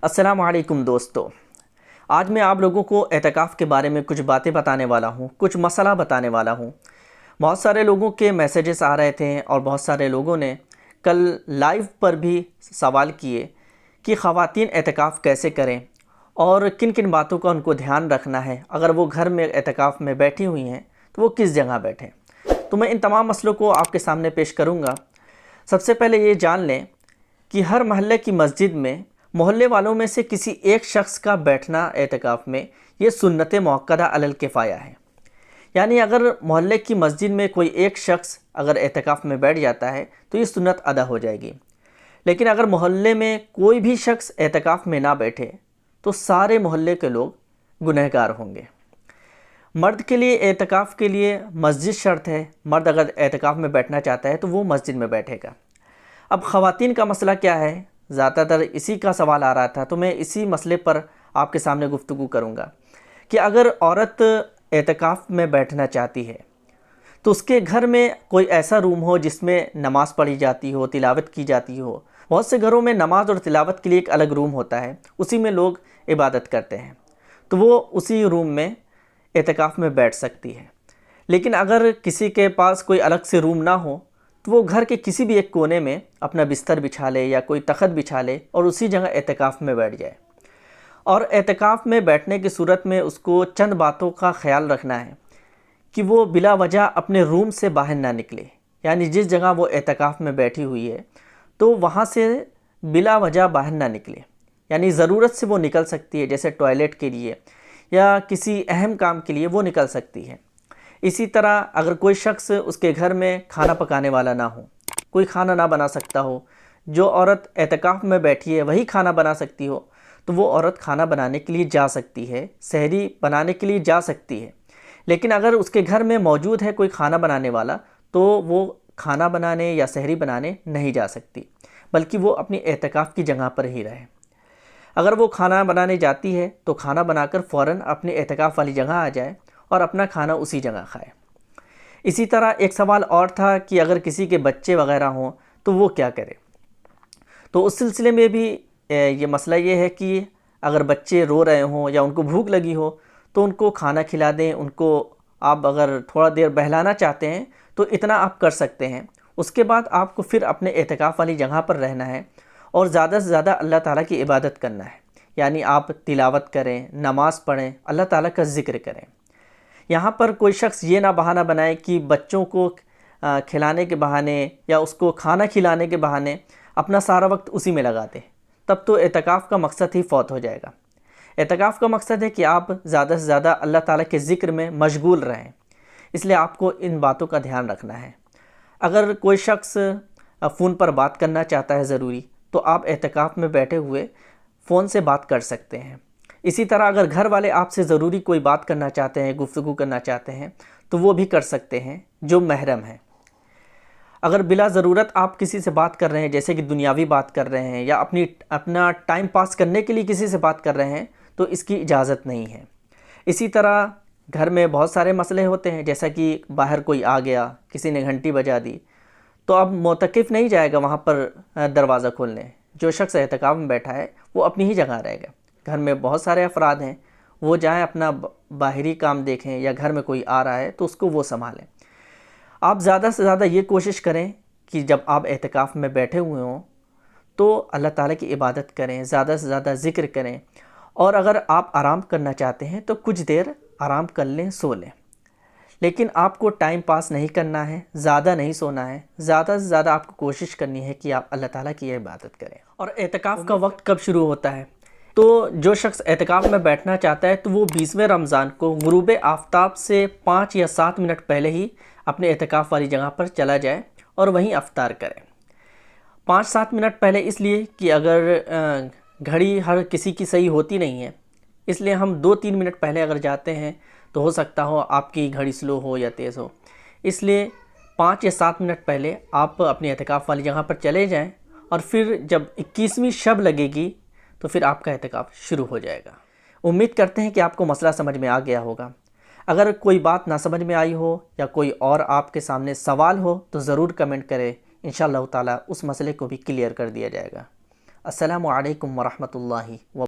अस्सलाम वालेकुम दोस्तों। आज मैं आप लोगों को एतकाफ़ के बारे में कुछ बातें बताने वाला हूँ, कुछ मसला बताने वाला हूँ। बहुत सारे लोगों के मैसेजेस आ रहे थे और बहुत सारे लोगों ने कल लाइव पर भी सवाल किए कि ख़वातीन एतकाफ़ कैसे करें और किन किन बातों का उनको ध्यान रखना है। अगर वो घर में एतकाफ़ में बैठी हुई हैं तो वो किस जगह बैठें। तो मैं इन तमाम मसलों को आपके सामने पेश करूँगा। सबसे पहले ये जान लें कि हर महल्ले की मस्जिद में मोहल्ले वालों में से किसी एक शख्स का बैठना एतकाफ़ में ये सुन्नत मुअक्कदा अलल किफ़ाया है। यानी अगर मोहल्ले की मस्जिद में कोई एक शख्स अगर एतकाफ़ में बैठ जाता है तो ये सुन्नत अदा हो जाएगी। लेकिन अगर मोहल्ले में कोई भी शख्स एतकाफ़ में ना बैठे तो सारे मोहल्ले के लोग गुनहगार होंगे। मर्द के लिए एतकाफ़ के लिए मस्जिद शर्त है। मर्द अगर एतकाफ़ में बैठना चाहता है तो वो मस्जिद में बैठेगा। अब ख़वातीन का मसला क्या है, ज़्यादातर इसी का सवाल आ रहा था, तो मैं इसी मसले पर आपके सामने गुफ्तगू करूँगा कि अगर औरत एतकाफ़ में बैठना चाहती है तो उसके घर में कोई ऐसा रूम हो जिसमें नमाज़ पढ़ी जाती हो, तिलावत की जाती हो। बहुत से घरों में नमाज़ और तिलावत के लिए एक अलग रूम होता है, उसी में लोग इबादत करते हैं, तो वो उसी रूम में एतकाफ़ में बैठ सकती है। लेकिन अगर किसी के पास कोई अलग से रूम ना हो तो वो घर के किसी भी एक कोने में अपना बिस्तर बिछा ले या कोई तख़त बिछा ले और उसी जगह एतकाफ़ में बैठ जाए। और एतकाफ़ में बैठने की सूरत में उसको चंद बातों का ख्याल रखना है कि वो बिला वजह अपने रूम से बाहर ना निकले। यानी जिस जगह वो एतकाफ़ में बैठी हुई है तो वहाँ से बिला वजह बाहर ना निकले। यानी ज़रूरत से वो निकल सकती है, जैसे टॉयलेट के लिए या किसी अहम काम के लिए वो निकल सकती है। इसी तरह अगर कोई शख्स उसके घर में खाना पकाने वाला ना हो, कोई खाना ना बना सकता हो, जो औरत एतकाफ़ में बैठी है वही खाना बना सकती हो, तो वो औरत खाना बनाने के लिए जा सकती है, सहरी बनाने के लिए जा सकती है। लेकिन अगर उसके घर में मौजूद है कोई खाना बनाने वाला तो वो खाना बनाने या सहरी बनाने नहीं जा सकती, बल्कि वो अपनी एतकाफ़ की जगह पर ही रहे। अगर वो खाना बनाने जाती है तो खाना बनाकर फ़ौरन अपनी एतकाफ़ वाली जगह आ जाए और अपना खाना उसी जगह खाए। इसी तरह एक सवाल और था कि अगर किसी के बच्चे वग़ैरह हों तो वो क्या करे। तो उस सिलसिले में भी ये मसला ये है कि अगर बच्चे रो रहे हों या उनको भूख लगी हो तो उनको खाना खिला दें। उनको आप अगर थोड़ा देर बहलाना चाहते हैं तो इतना आप कर सकते हैं। उसके बाद आपको फिर अपने एतकाफ़ वाली जगह पर रहना है और ज़्यादा से ज़्यादा अल्लाह ताला की इबादत करना है। यानी आप तिलावत करें, नमाज़ पढ़ें, अल्लाह ताला का ज़िक्र करें। यहाँ पर कोई शख्स ये ना बहाना बनाए कि बच्चों को खिलाने के बहाने या उसको खाना खिलाने के बहाने अपना सारा वक्त उसी में लगा दे, तब तो एतकाफ़ का मकसद ही फ़ौत हो जाएगा। एतकाफ़ का मकसद है कि आप ज़्यादा से ज़्यादा अल्लाह ताला के ज़िक्र में मशगूल रहें, इसलिए आपको इन बातों का ध्यान रखना है। अगर कोई शख्स फ़ोन पर बात करना चाहता है ज़रूरी, तो आप एतकाफ़ में बैठे हुए फ़ोन से बात कर सकते हैं। इसी तरह अगर घर वाले आपसे ज़रूरी कोई बात करना चाहते हैं, गुफ्तगू करना चाहते हैं, तो वो भी कर सकते हैं जो महरम है। अगर बिला ज़रूरत आप किसी से बात कर रहे हैं, जैसे कि दुनियावी बात कर रहे हैं या अपना टाइम पास करने के लिए किसी से बात कर रहे हैं, तो इसकी इजाज़त नहीं है। इसी तरह घर में बहुत सारे मसले होते हैं, जैसा कि बाहर कोई आ गया, किसी ने घंटी बजा दी, तो अब मोतकिफ़ नहीं जाएगा वहाँ पर दरवाज़ा खोलने। जो शख्स एहतिकाफ़ में बैठा है वो अपनी ही जगह रहेगा। घर में बहुत सारे अफराद हैं, वो जाएँ अपना बाहरी काम देखें या घर में कोई आ रहा है तो उसको वो संभालें। आप ज़्यादा से ज़्यादा ये कोशिश करें कि जब आप एहतिकाफ़ में बैठे हुए हों तो अल्लाह ताला की इबादत करें, ज़्यादा से ज़्यादा ज़िक्र करें। और अगर आप आराम करना चाहते हैं तो कुछ देर आराम कर लें, सो लें। लेकिन आपको टाइम पास नहीं करना है, ज़्यादा नहीं सोना है। ज़्यादा से ज़्यादा आपको कोशिश करनी है कि आप अल्लाह ताला की इबादत करें। और एहतिकाफ़ का वक्त कब शुरू होता है? तो जो शख्स एहतिकाफ़ में बैठना चाहता है तो वो 20वें रमज़ान को गुरूब आफ्ताब से 5 या 7 मिनट पहले ही अपने एहतिकाफ़ वाली जगह पर चला जाए और वहीं अफ्तार करें। 5-7 मिनट पहले इसलिए कि अगर घड़ी हर किसी की सही होती नहीं है, इसलिए हम 2-3 मिनट पहले अगर जाते हैं तो हो सकता हो आपकी घड़ी स्लो हो या तेज़ हो। इसलिए 5 या 7 मिनट पहले आप अपनी एहतिकाफ़ वाली जगह पर चले जाएं और फिर जब 21वीं शब लगेगी तो फिर आपका एहतिकाफ़ शुरू हो जाएगा। उम्मीद करते हैं कि आपको मसला समझ में आ गया होगा। अगर कोई बात ना समझ में आई हो या कोई और आपके सामने सवाल हो तो ज़रूर कमेंट करें। इंशाअल्लाह ताला उस मसले को भी क्लियर कर दिया जाएगा। अस्सलामु अलैकुम वरहमतुल्लाहि व